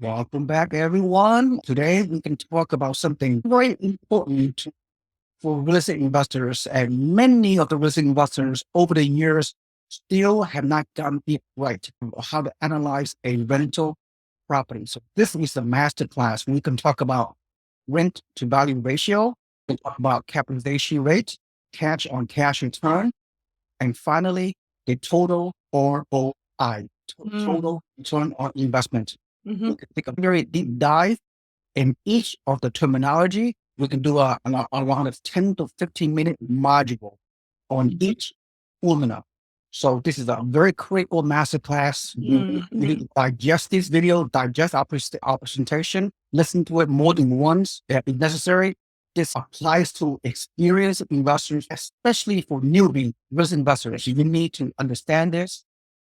Welcome back, everyone. Today, we can talk about something very important for real estate investors. And many of the real estate investors over the years still have not gotten it right on how to analyze a rental property. So, this is the masterclass. We can talk about rent to value ratio, we can talk about capitalization rate, cash on cash return, and finally, the total ROI, total return on investment. We can take a very deep dive in each of the terminology. We can do around a 10 to 15-minute module on each formula. So this is a very critical masterclass. You need to digest this video, digest our presentation, listen to it more than once if necessary. This applies to experienced investors, especially for newbie risk investors. You need to understand this.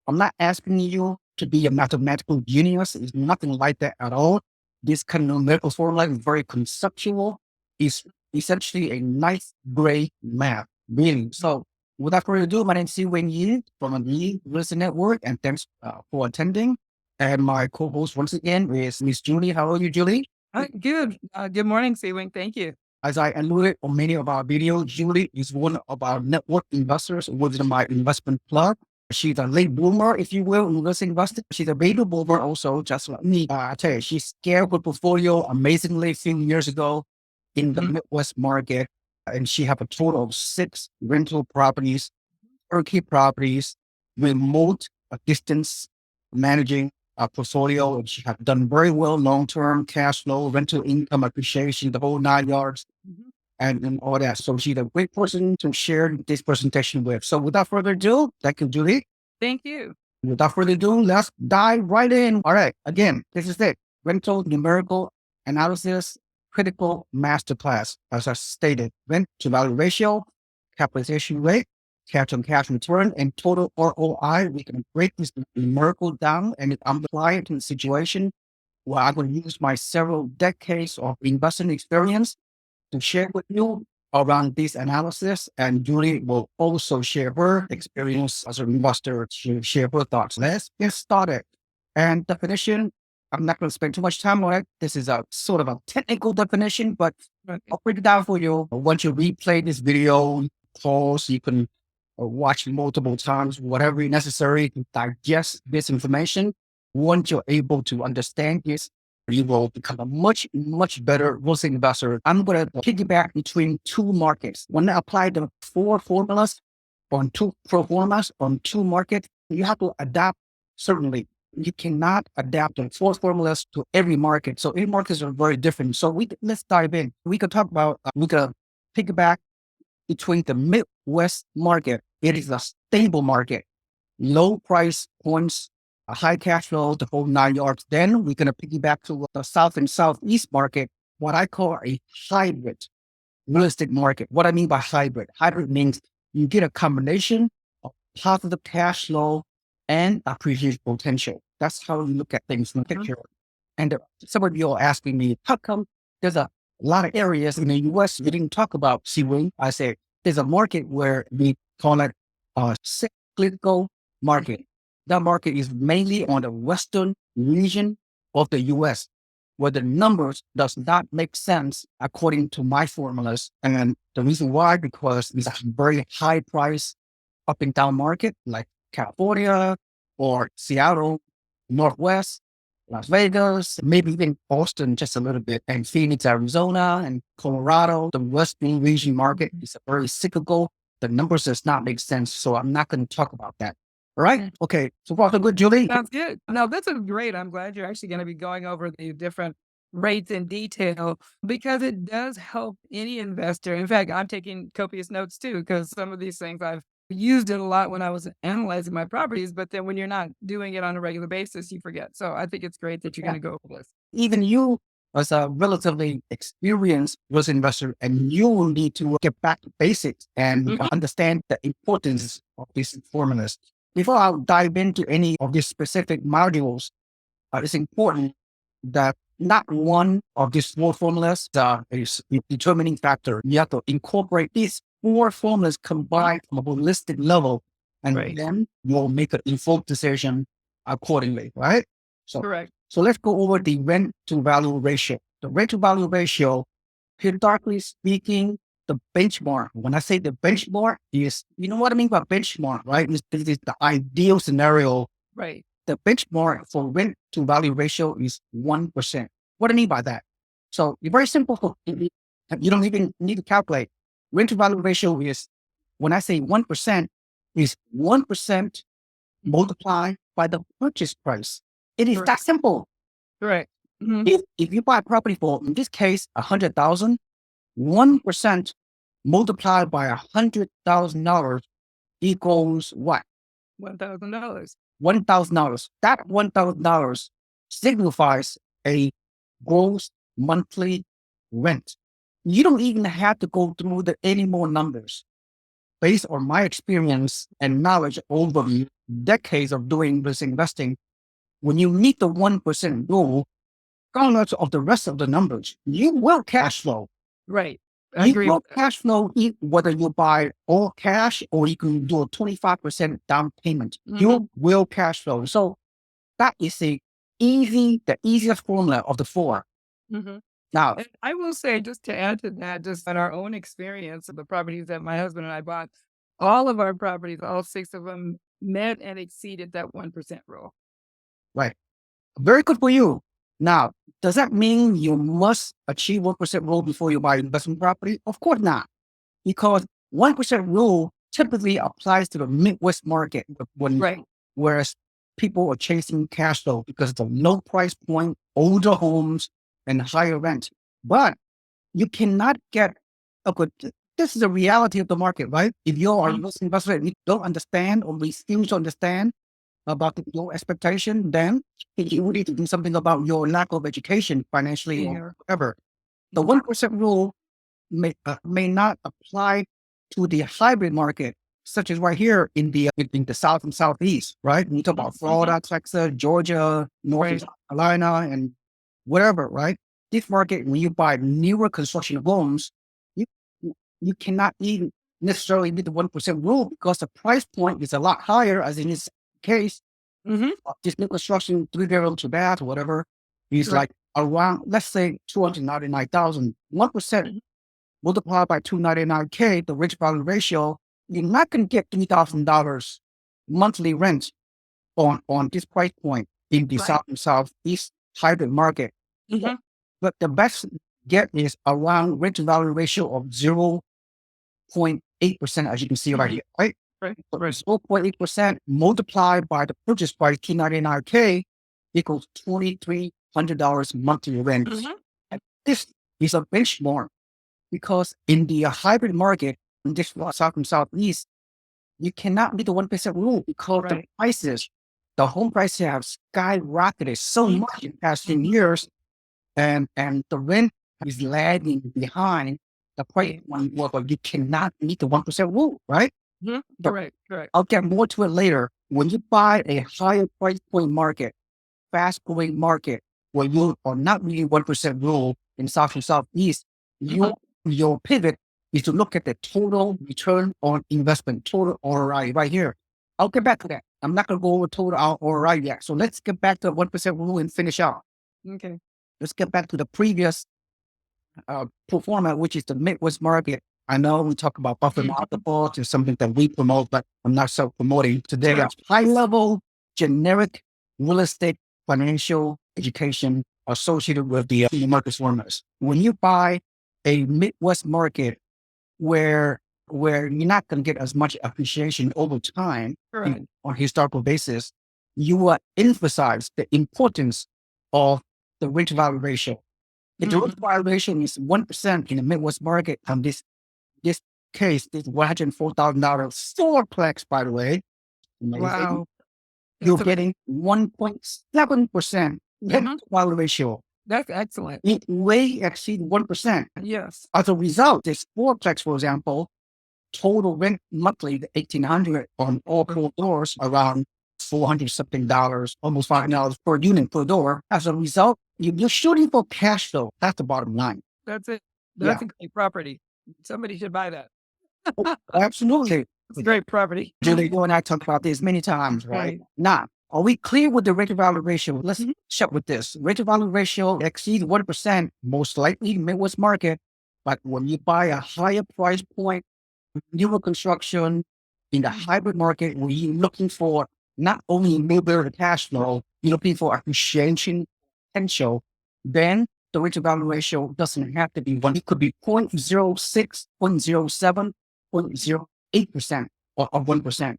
I'm not asking you to be a mathematical genius. It's nothing like that at all. This kind of numerical formula is very conceptual. It's essentially a ninth grade math, really. So without further ado, my name is Seewing Yee from the Yee Real Estate Network, and thanks for attending. And my co-host once again is Miss Julie. How are you, Julie? Good. Good morning, Seewing. Thank you. As I alluded on many of our videos, Julie is one of our network investors within my investment club. She's a late bloomer, if you will, in real estate investing. She's a baby boomer also, just like me. I tell you, she scaled her portfolio amazingly a few years ago in the Midwest market. And she have a total of 6 rental properties, turnkey properties, remote distance managing a portfolio. And she have done very well, long-term cash flow, rental income appreciation, the whole 9 yards and all that. So she's a great person to share this presentation with. So without further ado, thank you, Julie. Thank you. Without further ado, let's dive right in. All right. Again, this is it. Rental numerical analysis, critical masterclass. As I stated, rent to value ratio, capitalization rate, cash on cash return, and total ROI. We can break this numerical down and I'm applying it to the situation where I'm going to use my several decades of investing experience to share with you around this analysis. And Julie will also share her experience as an investor to share her thoughts. Let's get started. And definition, I'm not going to spend too much time on it. This is a sort of a technical definition, but I'll break it down for you. Once you replay this video, pause, you can watch multiple times, whatever is necessary to digest this information. Once you're able to understand this, you will become a much, much better real estate investor. I'm going to piggyback between 2 markets. When I apply the 4 formulas on 2 pro formas on 2 markets, you have to adapt certainly. You cannot adapt the 4 formulas to every market. So every markets are very different. So let's dive in. We could talk about, we could piggyback between the Midwest market. It is a stable market, low price points, a high cash flow, the whole 9 yards. Then we're going to piggyback to the South and Southeast market, what I call a hybrid real estate market. What I mean by hybrid, hybrid means you get a combination of positive cash flow and appreciation potential. That's how you look at things in the picture. And some of you are asking me, how come there's a lot of areas in the US we didn't talk about Seewing? I say there's a market where we call it a cyclical market. That market is mainly on the western region of the US, where the numbers does not make sense according to my formulas. And the reason why, because it's a very high price up and down market like California or Seattle, Northwest, Las Vegas, maybe even Boston just a little bit, and Phoenix, Arizona, and Colorado. The western region market is very cyclical. The numbers does not make sense. So I'm not going to talk about that. All right. Okay. So far, so good, Julie. Sounds good. No, that's a great. I'm glad you're actually going to be going over the different rates in detail because it does help any investor. In fact, I'm taking copious notes too, because some of these things I've used it a lot when I was analyzing my properties, but then when you're not doing it on a regular basis, you forget. So I think it's great that you're going to go over this. Even you, as a relatively experienced real estate investor, and you will need to get back to basics and understand the importance of these formulas. Before I dive into any of these specific modules, it's important that not one of these 4 formulas is a determining factor. You have to incorporate these 4 formulas combined from a holistic level, and then you'll make an informed decision accordingly, right? So Correct. So let's go over the rent to value ratio. The rent to value ratio, historically speaking, the benchmark. When I say the benchmark is, you know what I mean by benchmark, right? This is the ideal scenario. Right. The benchmark for rent to value ratio is 1%. What do I mean by that? So it's very simple. You don't even need to calculate. Rent to value ratio is, when I say 1%, is 1% multiplied by the purchase price. It is that simple. Correct. If you buy a property for, in this case, 100,000, 1% multiplied by $100,000 equals what? $1,000. $1,000. That $1,000 signifies a gross monthly rent. You don't even have to go through any more numbers. Based on my experience and knowledge over decades of doing this investing, when you meet the 1% rule, regardless of the rest of the numbers, you will cash flow. Right. I You agree will with that. cash flow whether you buy all cash or you can do a 25% down payment. You will cash flow. So that is the easiest formula of the four. Now, And I will say, just to add to that, just in our own experience of the properties that my husband and I bought, all of our properties, all 6 of them, met and exceeded that 1% rule. right. Very good for you. Now, does that mean you must achieve 1% rule before you buy investment property? Of course not. Because 1% rule typically applies to the Midwest market whereas people are chasing cash flow because of the low price point, older homes, and higher rent. But you cannot get a good. This is the reality of the market, right? If you are an investor and you don't understand or refuse to understand about your expectation, then you need to do something about your lack of education financially or whatever. The 1% rule may not apply to the hybrid market, such as right here in the South and Southeast, right? When you talk about Florida, Texas, Georgia, North Carolina, and whatever, right? This market, when you buy newer construction homes, you you cannot even necessarily meet the 1% rule because the price point is a lot higher, as in this case. This new construction, 3-bedroom, 2-bath, whatever, is like around, let's say, 299,000. 1% multiplied by 299K, the rich value ratio, you're not going to get $3,000 monthly rent on this price point in the South and Southeast hybrid market. But the best get is around rent to value ratio of 0.8%, as you can see right here, right? Right. 0.8% multiplied by the purchase price, 299K, equals $2,300 monthly rent. And this is a benchmark because in the hybrid market, in this South and Southeast, you cannot meet the 1% rule because the home prices have skyrocketed so much in the past 10 years, and the rent is lagging behind the price one. Well, you cannot meet the 1% rule, right? Correct. I'll get more to it later. When you buy a higher price point market, fast growing market, where you are not meeting 1% rule in South and Southeast, your pivot is to look at the total return on investment, total ROI right here. I'll get back to that. I'm not going to go over total ROI yet. So let's get back to the 1% rule and finish out. Okay. Let's get back to the previous performer, which is the Midwest market. I know we talk about buffer multiples is something that we promote, but I'm not so promoting today. High level, generic real estate financial education associated with the market formers. When you buy a Midwest market where you're not going to get as much appreciation over time on historical basis, you will emphasize the importance of the rent to value ratio. If the rent to value ratio is 1% in the Midwest market, and this case, this $104,000 fourplex, by the way, Wow. you're getting 1.7% rent to value ratio. That's excellent. It way exceeds 1%. Yes. As a result, this fourplex, for example, total rent monthly, the $1,800 on all 4 doors, around $400 something, almost $500 per unit per door. As a result, you're shooting for cash flow. That's the bottom line. That's it. That's a great property. Somebody should buy that. Absolutely. It's a great property. Julie, you and I talked about this many times, right? Now, Are we clear with the rate to value ratio? Let's check with this. Rate to value ratio exceeds 1%, most likely Midwest market. But when you buy a higher price point, newer construction in the hybrid market, where you're looking for not only movable cash flow, you're looking for appreciation potential, then the rate to value ratio doesn't have to be one. It could be 0.06, 0.07, 0.08% or 1%.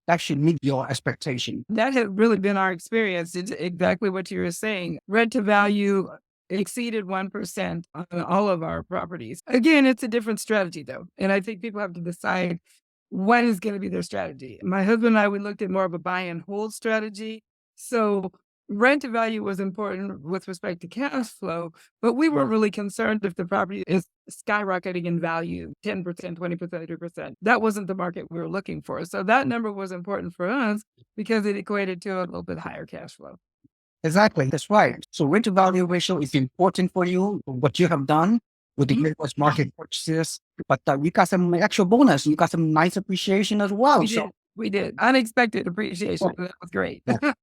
That should meet your expectation. That has really been our experience. It's exactly what you were saying. Rent to value exceeded 1% on all of our properties. Again, it's a different strategy though. And I think people have to decide what is going to be their strategy. My husband and I, we looked at more of a buy and hold strategy. So rent to value was important with respect to cash flow, but we weren't really concerned if the property is skyrocketing in value, 10%, 20%, 30%. That wasn't the market we were looking for. So that number was important for us because it equated to a little bit higher cash flow. Exactly. That's right. So rate to value ratio is important for you, what you have done with the Midwest market purchases, but you got some extra bonus. You got some nice appreciation as well. We did. Unexpected appreciation. That was great.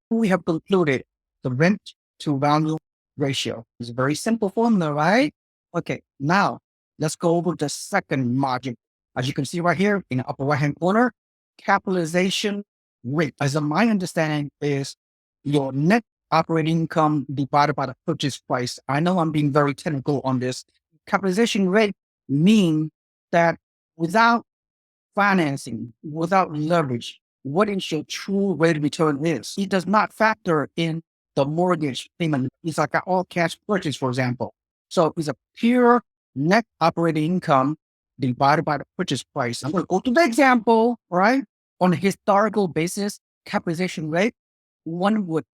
We have concluded the rent to value ratio. It's a very simple formula, right? Okay. Now let's go over the second margin. As you can see right here in the upper right-hand corner, capitalization rate. As my understanding is your net operating income divided by the purchase price. I know I'm being very technical on this. Capitalization rate means that without financing, without leverage, what is your true rate of return is. It does not factor in the mortgage payment. It's like an all cash purchase, for example. So it's a pure net operating income divided by the purchase price. I'm going to go to the example, right? On a historical basis, capitalization rate, one would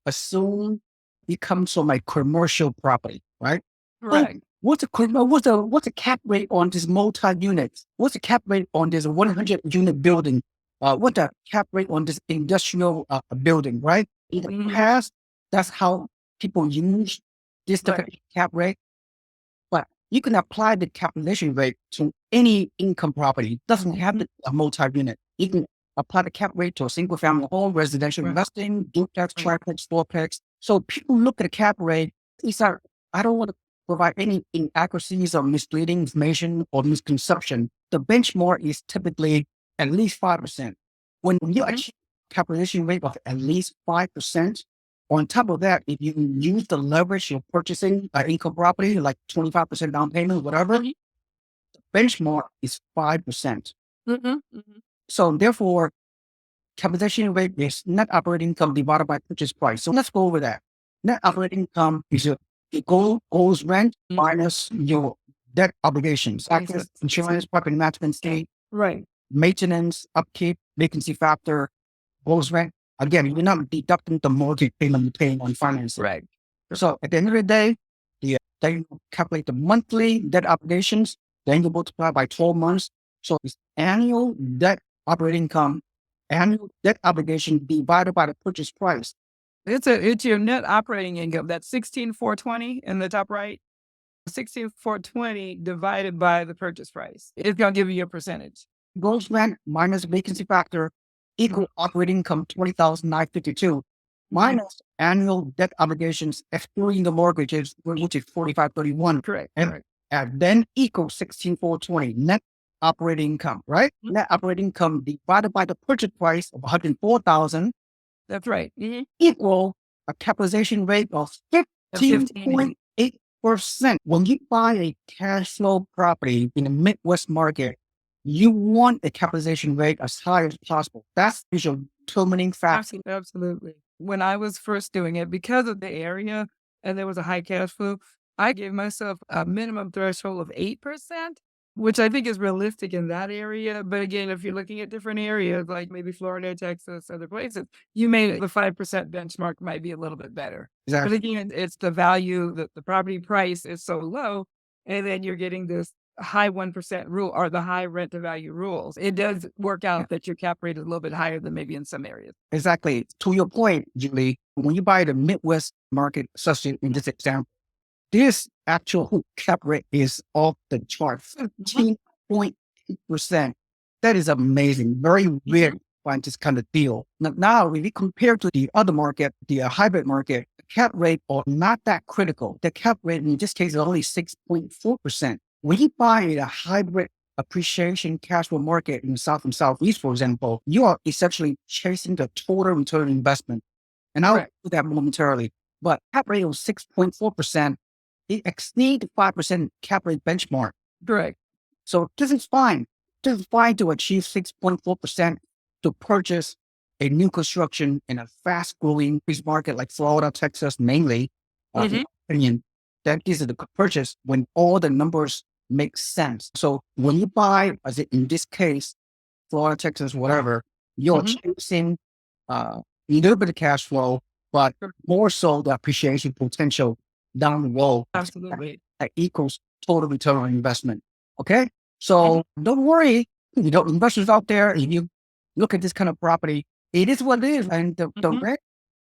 assume it comes from a commercial property, right? Correct. What's the cap rate on this multi-unit? What's the cap rate on this 100-unit building? What's the cap rate on this industrial building, right? In the past, that's how people use this cap rate. But you can apply the capitalization rate to any income property. It doesn't have to be a multi-unit. You can apply the cap rate to a single family home, residential investing, duplex, triplex, fourplex. So people look at the cap rate. I don't want to provide any inaccuracies or misleading information or misconception. The benchmark is typically at least 5%. When you achieve capitalization rate of at least 5%, on top of that, if you use the leverage you're purchasing an income property, like 25% down payment, whatever, the benchmark is 5%. So therefore, capitalization rate is net operating income divided by purchase price. So let's go over that. Net operating income is your goals rent minus your debt obligations, taxes, insurance, property management, state, maintenance, upkeep, vacancy factor, goals rent. Again, you're not deducting the mortgage payment you're paying on financing. Right. So at the end of the day, then you calculate the monthly debt obligations, then you multiply by 12 months. So it's annual debt operating income, annual debt obligation divided by the purchase price. It's your net operating income. That's 16,420 in the top right. 16,420 divided by the purchase price. It's going to give you your percentage. Gross rent minus vacancy factor equal operating income 20,952 minus annual debt obligations excluding the mortgages, which is 4,531. Correct. And then equals 16,420 net operating income, right? Net operating income divided by the purchase price of 104,000. That's right. Equal a capitalization rate of 15.8%. When you buy a cash flow property in the Midwest market, you want a capitalization rate as high as possible. That's your determining factor. Absolutely. When I was first doing it, because of the area and there was a high cash flow, I gave myself a minimum threshold of 8%, which I think is realistic in that area. But again, if you're looking at different areas, like maybe Florida, Texas, other places, the 5% benchmark might be a little bit better. Exactly. But again, it's the value that the property price is so low. And then you're getting this high 1% rule or the high rent to value rules. It does work out that your cap rate is a little bit higher than maybe in some areas. Exactly. To your point, Julie, when you buy the Midwest market, such as in this example, this actual cap rate is off the chart, 15.8%. That is amazing. Very rare find this kind of deal. Now, if we compare to the other market, the hybrid market, the cap rate are not that critical. The cap rate in this case is only 6.4%. When you buy a hybrid appreciation cash flow market in the South and Southeast, for example, you are essentially chasing the total return on investment. And I'll do that momentarily. But cap rate of 6.4%, it exceeds the 5% cap rate benchmark. Correct. So this is fine. This is fine to achieve 6.4% to purchase a new construction in a fast growing market like Florida, Texas, mainly. In my opinion, that is the purchase when all the numbers make sense. So when you buy, as in this case, Florida, Texas, whatever, you're chasing a little bit of cash flow, but more so the appreciation potential down the road. Absolutely. That equals total return on investment. Okay. So don't worry, investors out there, if you look at this kind of property, it is what it is. And the rent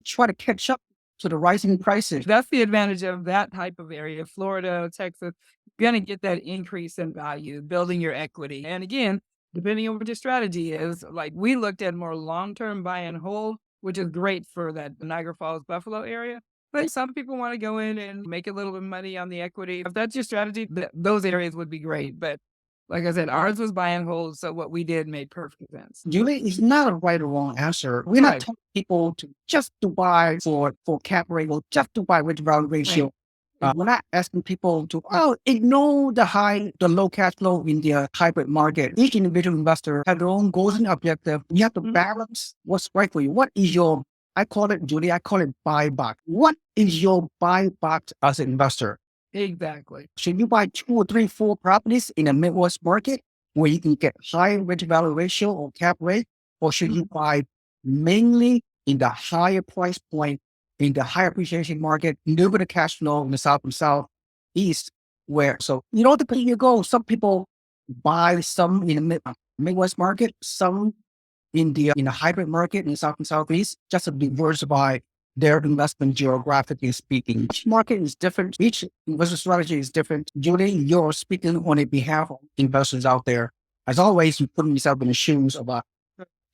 try to catch up to the rising prices. That's the advantage of that type of area. Florida, Texas, you're going to get that increase in value, building your equity. And again, depending on what your strategy is, like we looked at more long-term buy and hold, which is great for that Niagara Falls, Buffalo area. But some people want to go in and make a little bit of money on the equity. If that's your strategy, those areas would be great. But like I said, ours was buy and hold. So what we did made perfect sense. Julie, it's not a right or wrong answer. We're not telling people to just to buy for cap rate or just to buy with value ratio. We're not asking people to, ignore the low cash flow in the hybrid market. Each individual investor has their own goals and objectives. You have to balance what's right for you. What is your, I call it, Julie, I call it buy box. What is your buy box as an investor? Exactly. Should you buy 2 or 3, 4 properties in a Midwest market where you can get high rent value ratio or cap rate? Or should you buy mainly in the higher price point, in the higher appreciation market, little bit of cash flow in the South and Southeast, so depending you go, some people buy some in the Midwest market, some in the hybrid market in the South and Southeast, just to diversify their investment geographically speaking. Each market is different. Each investment strategy is different. Julie, you're speaking on behalf of investors out there. As always, you put yourself in the shoes of a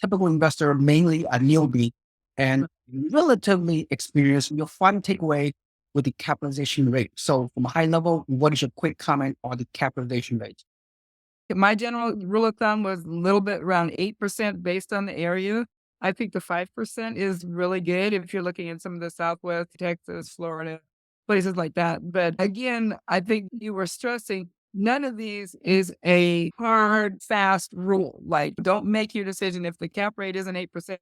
typical investor, mainly a newbie, and relatively experienced. Your final takeaway with the capitalization rate. So from a high level, what is your quick comment on the capitalization rate? My general rule of thumb was a little bit around 8% based on the area. I think the 5% is really good if you're looking at some of the Southwest, Texas, Florida, places like that. But again, I think you were stressing none of these is a hard, fast rule. Like, don't make your decision if the cap rate isn't 8%.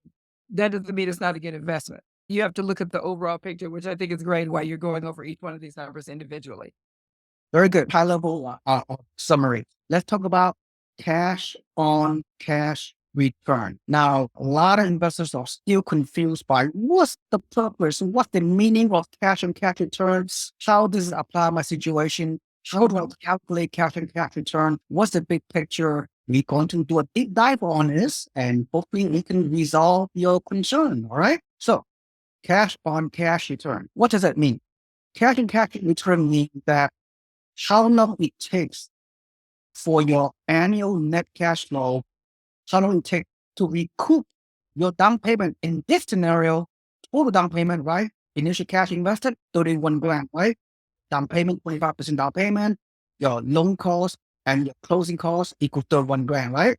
That doesn't mean it's not a good investment. You have to look at the overall picture, which I think is great while you're going over each one of these numbers individually. Very good. High level summary. Let's talk about cash on cash return. Now, a lot of investors are still confused by what's the purpose, what's the meaning of cash on cash returns? How does it apply to my situation? How do I calculate cash on cash return? What's the big picture? We're going to do a deep dive on this and hopefully we can resolve your concern. All right. So cash on cash return. What does that mean? Cash on cash return means that how long it takes for your annual net cash flow, how long it takes to recoup your down payment. In this scenario, total down payment, right? Initial cash invested, 31 grand, right? Down payment, 25% down payment, your loan cost and your closing costs equal 31 grand, right?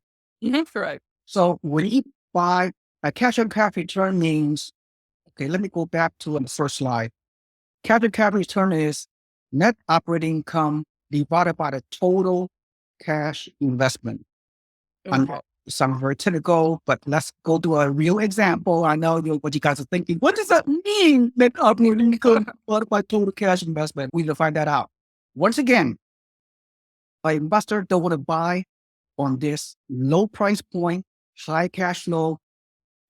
Correct. So when you buy a cash on cash return means, okay, let me go back to the first slide. Cash on cash return is net operating income divided by the total cash investment. Okay. Sounds very technical, but let's go to a real example. I know what you guys are thinking. What does that mean? Net operating income divided by total cash investment. We will find that out. Once again, an investor don't want to buy on this low price point, high cash flow,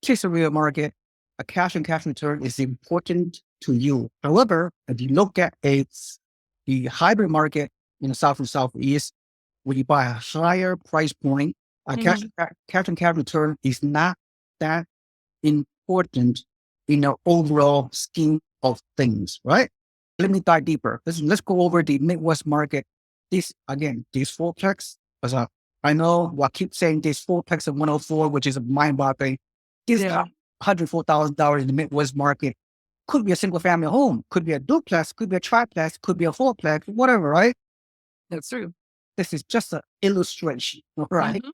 chase a real market. A cash on cash return is important to you. However, if you look at the hybrid market in the South and Southeast, when you buy a higher price point, a cash on cash return is not that important in the overall scheme of things, right? Let me dive deeper. Let's go over the Midwest market. These 4 checks as I know I keep saying this fourplex of 104, which is mind-boggling. This Yeah, $104,000 in the Midwest market could be a single family home, could be a duplex, could be a triplex, could be a fourplex, whatever, right? that's true. This is just an illustration, right? Mhm.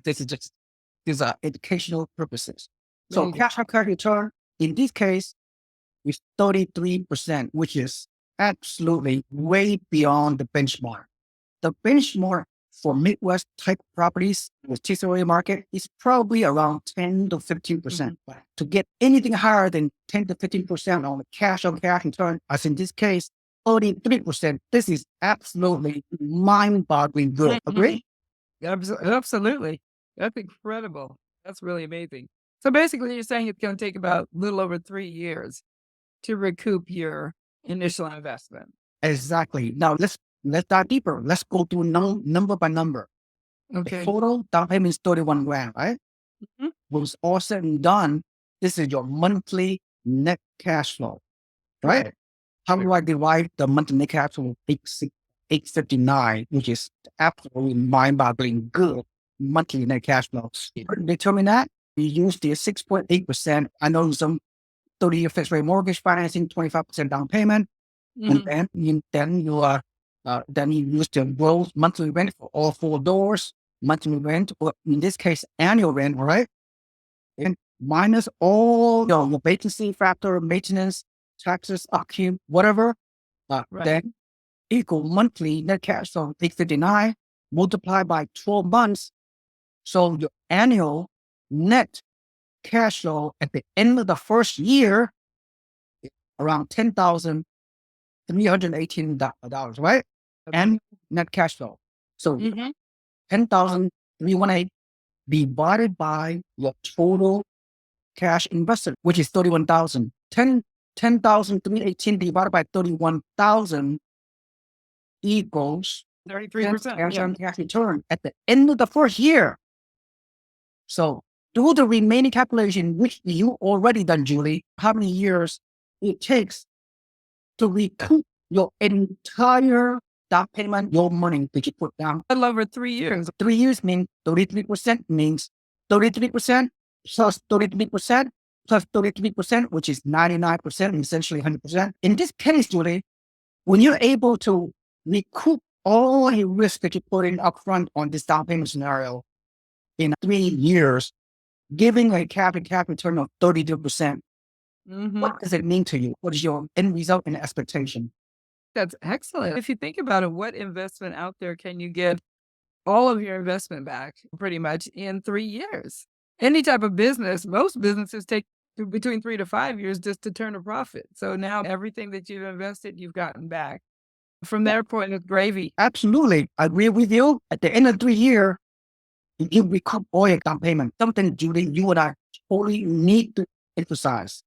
This is just, these are educational purposes. There So you go. cash on cash return, in this case, is 33%, which is absolutely way beyond the benchmark. The benchmark for Midwest type properties with TCRA market is probably around 10 to 15%. Mhm. But to get anything higher than 10 to 15% on cash return, as in this case, 33%, this is absolutely mind-boggling good. Mhm. Agree? Absolutely. That's incredible. That's really amazing. So basically, you're saying it's going to take about a little over 3 years to recoup your initial investment. Exactly. Now let's dive deeper. Let's go through number by number. The Okay. total down payment is 31 grand, right? Mhm. When it's all said and done, this is your monthly net cash flow, right? Right. How do I derive the monthly net cash flow? 859, which is absolutely mind-boggling good monthly net cash flow. To determine that, you use the 6.8%. I know some 30-year fixed rate mortgage financing, 25% down payment, and Mhm. then you use the gross monthly rent for all four doors, monthly rent, or in this case, annual rent, right? And minus all your vacancy factor, maintenance, taxes, upkeep, whatever, Right. then equal monthly net cash flow 859 multiplied by 12 months. So your annual net cash flow at the end of the first year, around $10,318, right? That's And right. net cash flow. So Mhm. 10,318 divided by your total cash invested, which is 31,000. 10,318 divided by 31,000 equals 33%. cash Yeah. on cash return at the end of the first year. So do the remaining calculation, which you already done, Julie, how many years it takes to recoup your entire down payment, your money that you put down. A little over 3 years. 3 years means 33% means 33% plus 33% plus 33%, which is 99%, essentially 100%. In this case, Julie, when you're able to recoup all the risk that you put in upfront on this down payment scenario in 3 years, giving a cap return of 32%, Mhm. what does it mean to you? What is your end result and expectation? That's excellent. If you think about it, what investment out there can you get all of your investment back pretty much in 3 years? Any type of business, most businesses take between 3 to 5 years just to turn a profit. So now everything that you've invested, you've gotten back. From their point, it's gravy. Absolutely. I agree with you. At the end of 3 years, you recoup all your down payment. Something, Julie, you and I totally need to emphasize.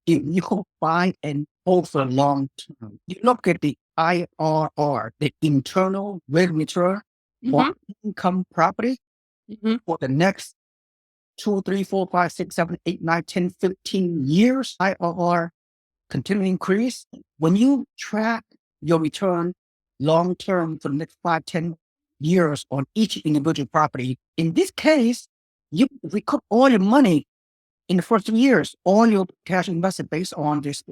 If you buy and hold for long term, you look at the IRR, the internal rate of return on Mhm. income property Mhm. for the next 2, 3, 4, 5, 6, 7, 8, 9, 10, 15 years. IRR continue to increase. When you track your return long term for the next 5, 10 years on each individual property, in this case, you recoup all your money in the first 3 years, all your cash invested based on this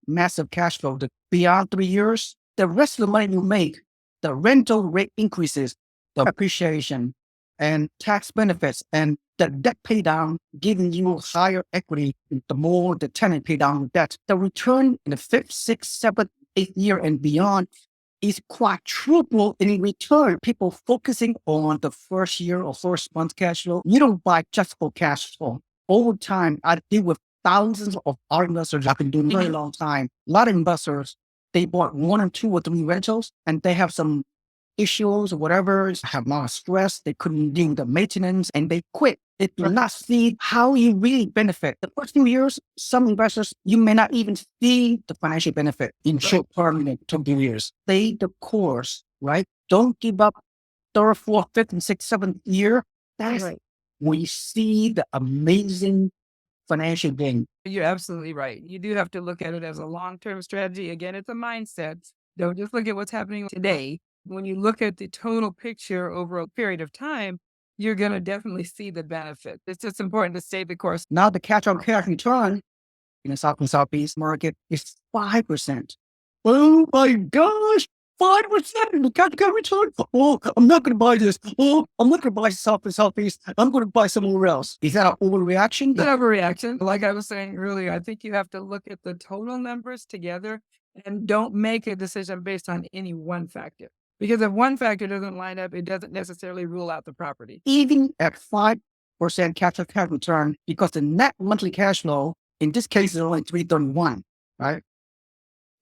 massive cash flow. Beyond 3 years, the rest of the money you make, the rental rate increases, the appreciation and tax benefits, and the debt pay down, giving you higher equity. The more the tenant pay down the debt, the return in the fifth, sixth, seventh, eighth year and beyond is quadruple in return. People focusing on the first year or first month cash flow. You don't buy just for cash flow. Over time, I deal with thousands of art investors. I've been doing a very long time. A lot of investors, they bought 1 or 2 or 3 rentals and they have some issues or whatever, have a lot of stress. They couldn't deal with the maintenance and they quit. They do not see how you really benefit. The first few years, some investors, you may not even see the financial benefit in short term, in 2 years. Stay the course, right? Don't give up third, fourth, fifth, and sixth, seventh year. That's Right. we see the amazing financial gain. You're absolutely right. You do have to look at it as a long-term strategy. Again, it's a mindset. Don't just look at what's happening today. When you look at the total picture over a period of time, you're going to definitely see the benefit. It's just important to stay the course. Now the cash on cash return in the South and Southeast market is 5%. Oh my gosh, 5% the cash on cash return. Oh, I'm not going to buy this. Oh, I'm not going to buy South and Southeast. I'm going to buy somewhere else. Is that an overreaction? Not overreaction. Like I was saying earlier, I think you have to look at the total numbers together and don't make a decision based on any one factor. Because if one factor doesn't line up, it doesn't necessarily rule out the property. Even at 5% cash on cash return, because the net monthly cash flow in this case is only 331, right?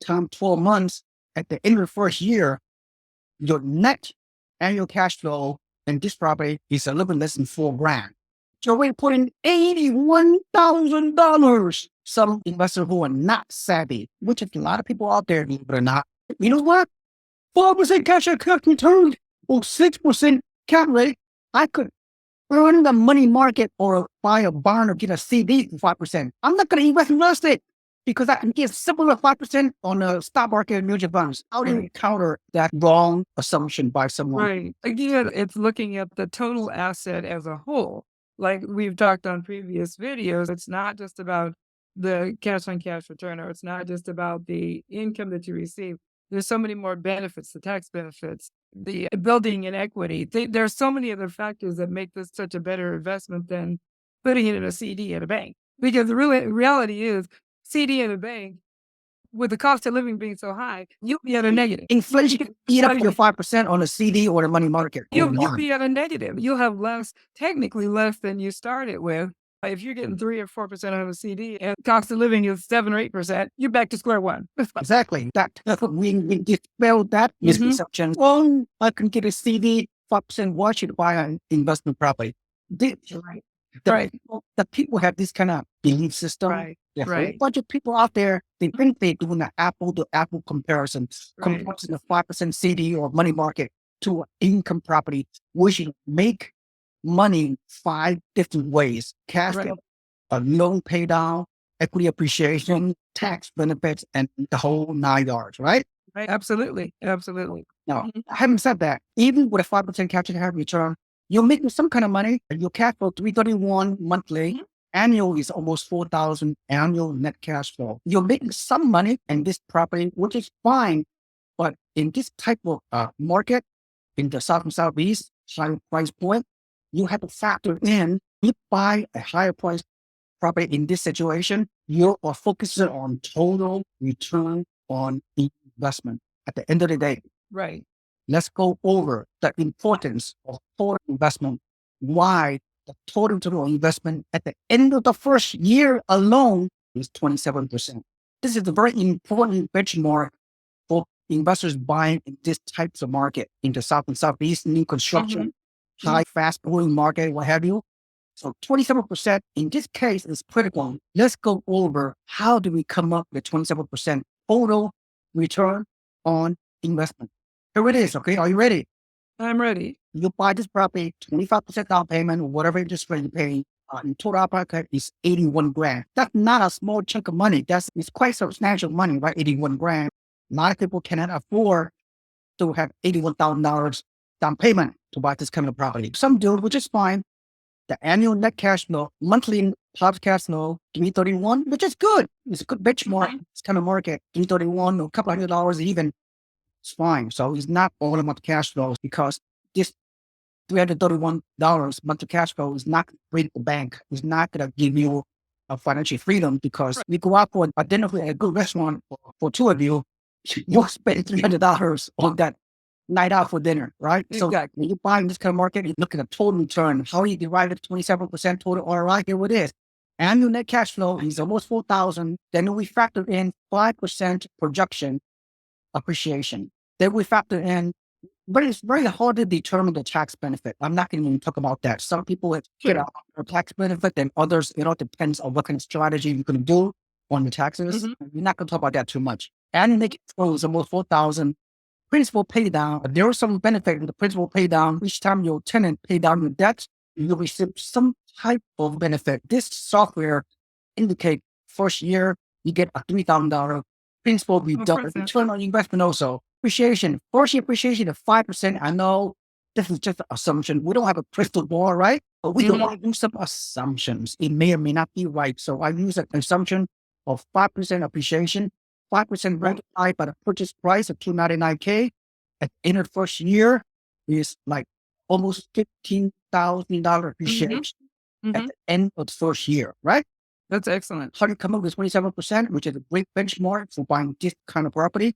Time 12 months, at the end of the first year, your net annual cash flow in this property is a little bit less than $4,000. You're already putting $81,000. Some investors who are not savvy, which is a lot of people out there, believe it or not. You know what? 4% cash on cash return or 6% cap rate. I could earn the money market or buy a bond or get a CD for 5%. I'm not going to invest in real estate because I can get similar 5% on the stock market and mutual funds. How do you counter that wrong assumption by someone? Right. Again, it's looking at the total asset as a whole. Like we've talked on previous videos, it's not just about the cash on cash return, or it's not just about the income that you receive. There's so many more benefits, the tax benefits, the building in equity. There are so many other factors that make this such a better investment than putting it in a CD at a bank. Because the reality is, CD at a bank, with the cost of living being so high, you'll be at a negative. Inflation eat up your 5% on a CD or the money market. You'll be at a negative. You'll have less, technically less than you started with. If you're getting 3 or 4% on a CD and cost of living is 7 or 8%, you're back to square one. Exactly. That's what we dispel that misconception. Well, I can get a CD 5%. Why should I buy an investment property? Right. The people have this kind of belief system. Right. There's a Right. bunch of people out there, they think they're doing an apple to apple comparison, comparing a 5% CD or money market to an income property, which you make money 5 different ways: cash flow, a loan pay down, equity appreciation, tax benefits, and the whole 9 yards, right? Right. Absolutely. Absolutely. Now, having said that, even with a 5% cash on cash return, you're making some kind of money. Your cash flow 331 monthly. Annual is almost 4,000 annual net cash flow. You're making some money in this property, which is fine. But in this type of market, in the South and Southeast, higher price point, you have to factor in, you buy a higher price property in this situation, you are focusing on total return on investment. At the end of the day, Right. let's go over the importance of total investment. Why the total investment at the end of the first year alone is 27%. This is a very important benchmark for investors buying in this types of market in the South and Southeast, new construction, high, fast growing market, what have you. So 27% in this case is critical. Let's go over how do we come up with 27% total return on investment. Here it is. Okay. Are you ready? I'm ready. You buy this property, 25% down payment, or whatever interest rate you pay. In total output is 81 grand. That's not a small chunk of money. It's quite substantial money, right? 81 grand. A lot of people cannot afford to have $81,000 down payment to buy this kind of property. Some do, which is fine. The annual net cash flow, monthly top cash flow, 331, which is good. It's a good benchmark. It's kind of market, 331 or a couple $100 even. It's fine. So it's not all about the cash flows because this $331 monthly cash flow is not going to break the bank. It's not going to give you a financial freedom because we go out for a dinner at a good restaurant for 2 of you, you'll spend $300 on that night out for dinner, right? So when you buy in this kind of market, you look at the total return. How do you derive it? 27% total ROI? Here it is. Annual net cash flow is almost 4,000. Then we factor in 5% projection appreciation. Then we factor in, but it's very hard to determine the tax benefit. I'm not going to even talk about that. Some people get a tax benefit, and others, it depends on what kind of strategy you're going to do on the taxes. We're not going to talk about that too much. Annual net cash flow is almost 4,000. Principal pay down. There is some benefit in the principal pay down. Each time your tenant pay down your debt, you'll receive some type of benefit. This software indicate first year you get a $3,000 principal return on investment also. Appreciation, first year appreciation of 5%. I know this is just an assumption. We don't have a crystal ball, right? But we can only do some assumptions. It may or may not be right. So I use an assumption of 5% appreciation, 5% multiplied by the purchase price of $299K at the end of the first year is like almost $15,000 appreciation at the end of the first year, right? That's excellent. How do you come up with 27%, which is a great benchmark for buying this kind of property?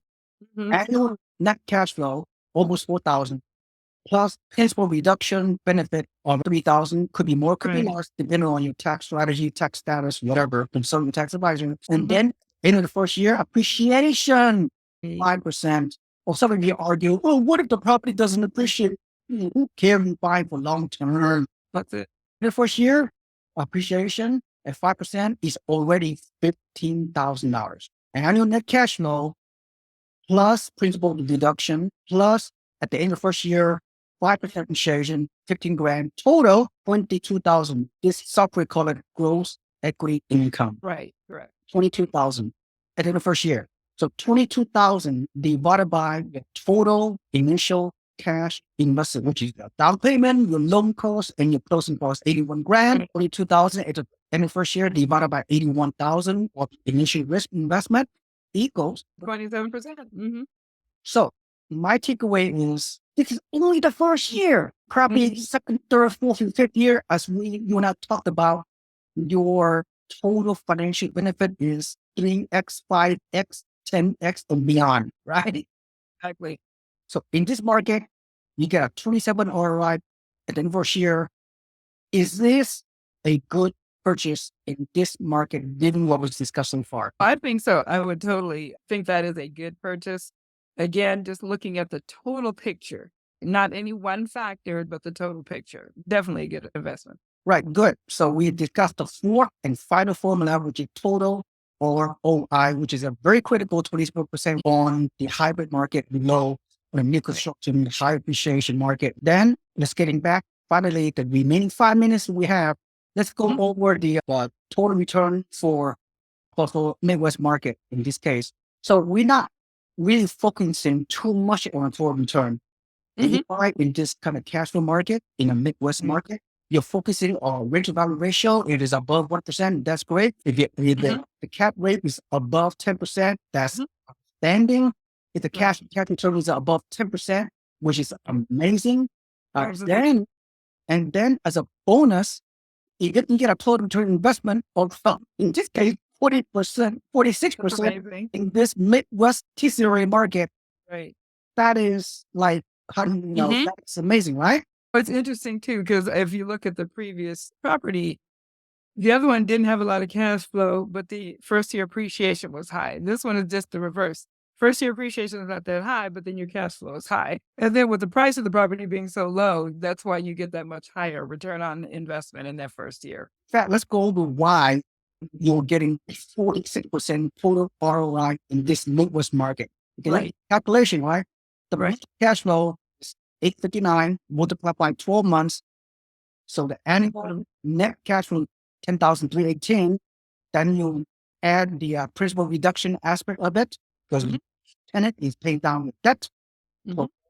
Annual net cash flow, almost 4,000, plus principal reduction benefit of 3,000. Could be more, could be less, depending on your tax strategy, tax status, whatever, consult your tax advisor. And then, end of the first year, appreciation, 5%. Or some of you argue, well, what if the property doesn't appreciate? Who cares if you buy for long term? That's it. In the first year, appreciation at 5% is already $15,000. Annual net cash flow plus principal deduction, plus at the end of the first year, 5% appreciation, 15 grand, total 22,000. This software called it gross equity income. Right, correct. 22,000 at the end of the first year. So 22,000 divided by the total initial cash investment, which is the down payment, your loan cost, and your closing cost, 81 grand, 22,000 at the end of the first year divided by 81,000 of initial risk investment equals 27%. So my takeaway is this is only the first year. Probably second, third, fourth, and fifth year, as you and I talked about, your total financial benefit is 3x, 5x, 10x, and beyond, right? Exactly. So in this market, you get a 27 ROI at the end of the first year. Is this a good purchase in this market, given what was discussed so far? I think so. I would totally think that is a good purchase. Again, just looking at the total picture, not any one factor, but the total picture. Definitely a good investment. Right, good. So we discussed the fourth and final formula, which is total ROI, which is a very critical 24% on the hybrid market below the new construction, high appreciation market. Then let's getting back. Finally, the remaining 5 minutes we have, let's go over the total return for Midwest market in this case. So we're not really focusing too much on total return. If you buy in this kind of cash flow market, in a Midwest market, you're focusing on rent to value ratio. It is above 1%. That's great. If the cap rate is above 10%, that's outstanding. If the cash return is above 10%, which is amazing. Then as a bonus, you get a total return investment of, in this case, 40%, 46% in this Midwest TCRA market. Right. That is like, how do you know? That's amazing, right? It's interesting too, because if you look at the previous property, the other one didn't have a lot of cash flow, but the first year appreciation was high. This one is just the reverse. First year appreciation is not that high, but then your cash flow is high. And then with the price of the property being so low, that's why you get that much higher return on investment in that first year. In fact, let's go over why you're getting 46% total ROI in this Midwest market. Okay, Right. Calculation, right? The cash flow is 859 multiplied by 12 months. So the annual net cash flow, 10,318. Then you add the principal reduction aspect of it, because the tenant is paying down the debt.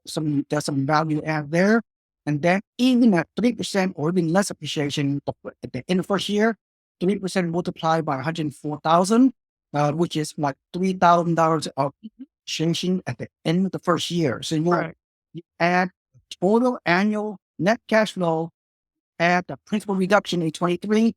So there's some value add there. And then even at 3% or even less appreciation at the end of the first year, 3% multiplied by 104,000, which is like $3,000 of appreciation at the end of the first year. So you add total annual net cash flow, add the principal reduction in 23,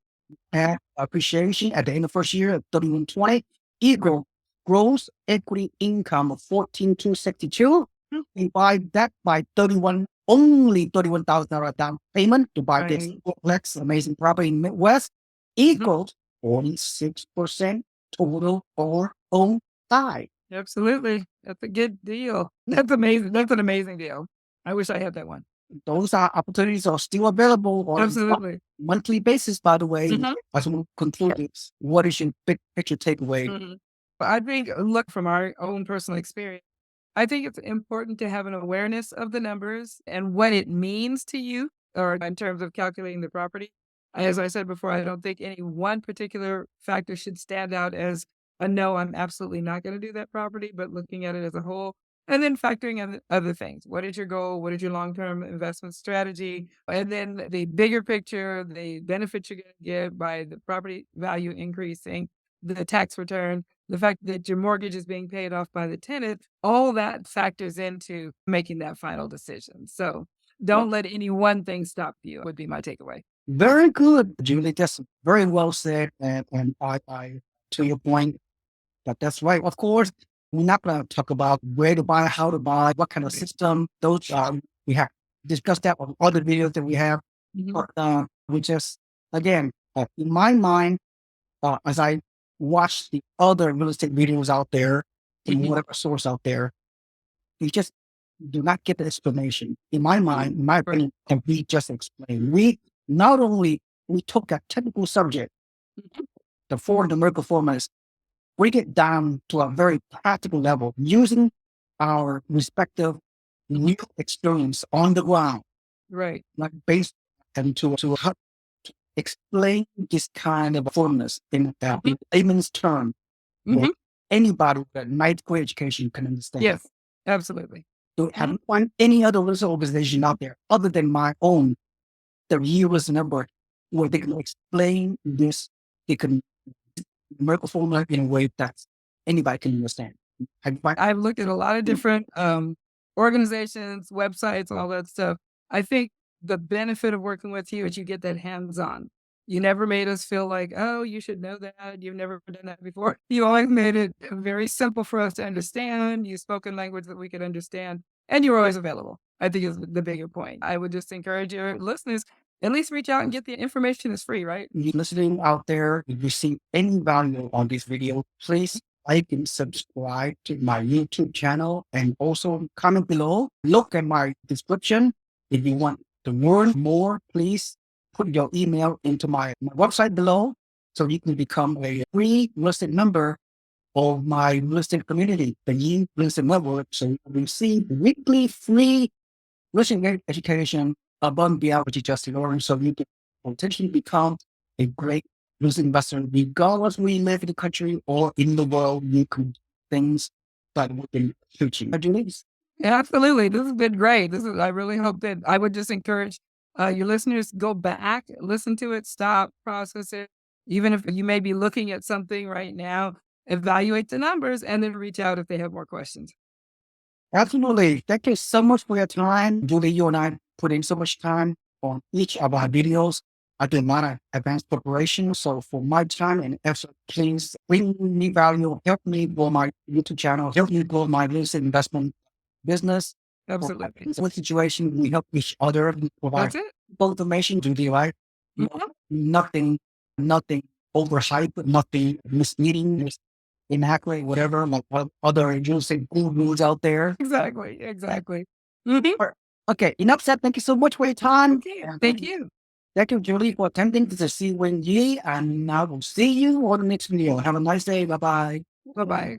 add appreciation at the end of the first year of 3120, equal gross equity income of 14,262. Divide that by 31, only $31,000 down payment to buy this complex, amazing property in Midwest, equals 46% total ROI. Absolutely. That's a good deal. That's amazing. That's an amazing deal. I wish I had that one. Those opportunities are still available on a monthly basis, by the way. As we conclude this, what is your big picture takeaway? I think, look, from our own personal experience, I think it's important to have an awareness of the numbers and what it means to you, or in terms of calculating the property. As I said before, I don't think any one particular factor should stand out as a no, I'm absolutely not going to do that property, but looking at it as a whole. And then factoring in other things. What is your goal? What is your long-term investment strategy? And then the bigger picture, the benefits you're going to get by the property value increasing, the tax return, the fact that your mortgage is being paid off by the tenant, all that factors into making that final decision. So Yep. don't let any one thing stop you, would be my takeaway. Very good, Julie. That's very well said. And to your point, that's right. Of course, we're not going to talk about where to buy, how to buy, what kind of system. Those we have discussed that on other videos that we have. Mhm. But we just again, in my mind, as I watch the other real estate videos out there, in Mhm. whatever source out there, you just do not get the explanation. In my mind, in my Right. opinion, and we just explain. We not only we took a technical subject, Mhm. the four numerical formulas, we get down to a very practical level using our respective real experience on the ground, Right. like based and to how to explain this kind of formulas in layman's term, what Mhm. anybody with a ninth grade education can understand. Yes, absolutely. So I haven't found any other research organization out there other than my own, the years number, where they can explain this, they can numerical formula in a way that anybody can understand. Have you find- I've looked at a lot of different, organizations, websites, all that stuff. I think the benefit of working with you is you get that hands-on. You never made us feel like, "Oh, you should know that. You've never done that before." You always made it very simple for us to understand. You spoke in language that we could understand, and you were always available. I think is the bigger point. I would just encourage your listeners, at least reach out and get the information. It's free, right? You listening out there, if you see any value on this video, please like and subscribe to my YouTube channel and also comment below. Look at my description. If you want to learn more, please put your email into my website below so you can become a free listed member of my listed community, the Yee Listed Network. So you receive weekly free listening education above and beyond what you just learned, so you can potentially become a great real investor, regardless where you live in the country or in the world. You can do things that within teaching. Absolutely. This has been great. I really hope that I would just encourage your listeners go back, listen to it, stop, process it. Even if you may be looking at something right now, evaluate the numbers and then reach out if they have more questions. Absolutely. Thank you so much for your time. Julie, you and I put in so much time on each of our videos. I do a lot of advanced preparation. So for my time and effort, please bring me value, help me grow my YouTube channel, help me grow my real estate investment business. For Absolutely. what situation, we help each other, we provide That's it. full information to the right. Mhm. Nothing, nothing overhyped, nothing misleading, inaccurate, whatever, like what other real estate gurus out there. Exactly. Exactly. Mhm. Or- Okay, enough said. Thank you so much for your time. Okay. And Thank you. thank you, Julie, for attending. This is Seewing Yee, and I will see you on the next video. Have a nice day. Bye bye. Bye bye.